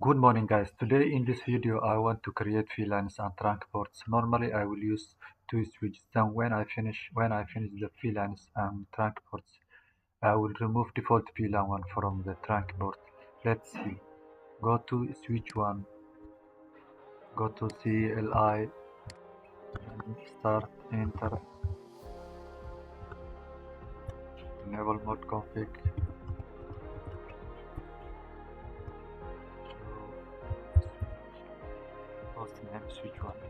Good morning guys. Today in this video I want to create VLANs and trunk ports. Normally I will use two switches. Then when I finish the VLANs and trunk ports, I will remove default VLAN one from the trunk port. Let's see. Go to switch one. Go to CLI. Start. Enter. Enable mode config. Host name switch one.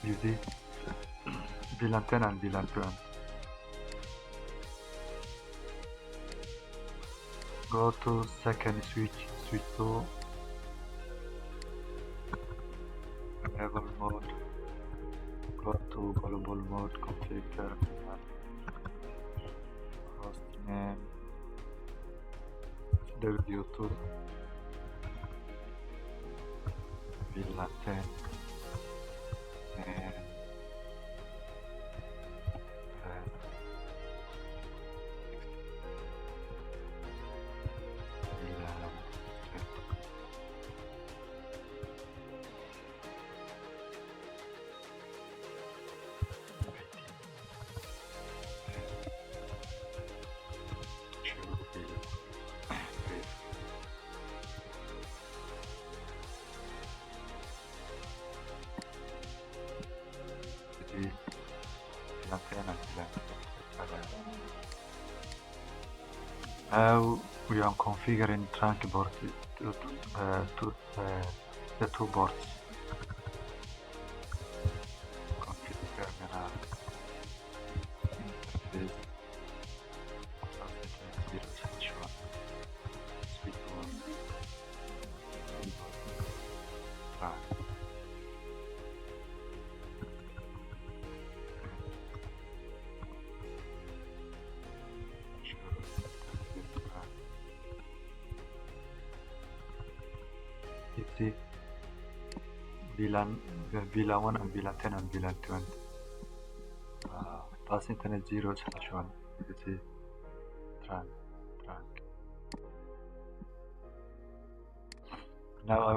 You see VLAN 10 and VLAN 12. Go to second switch, switch 2, enable mode, go to global mode, config terminal, host name, W2, VLAN 10, and VLAN 10. Now we are configuring trunk port to the two ports. Config terminal interface 0 switch 1 switch 1 trunk. You see VLAN 1 and VLAN 10 and VLAN 20. Pass internet 0/1. You see trunk. Now I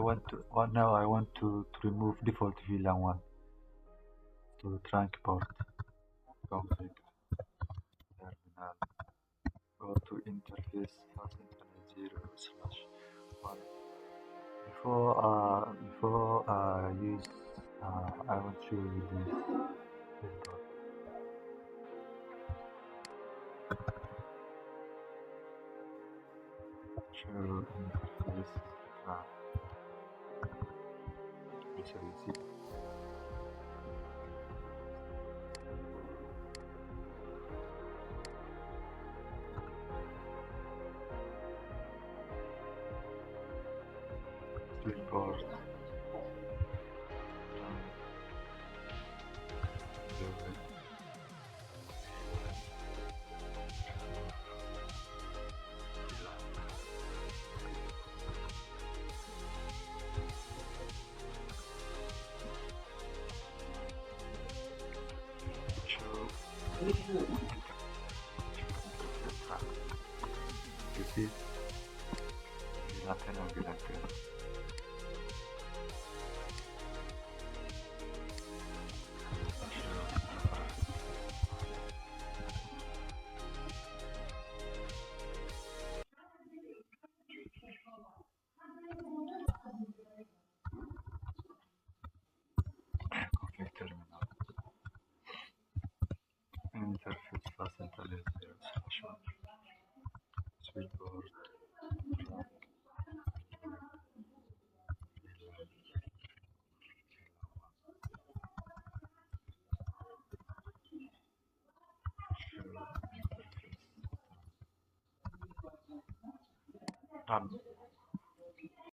want to remove default VLAN 1 to the trunk port. Config terminal. Go to interface pass internet 0/1. Before use I want to use this port. Show interface so you see switch port you see VLAN 10 and VLAN 12. Config terminal interface pass internet 0/1 switchboard trunk show interface Done.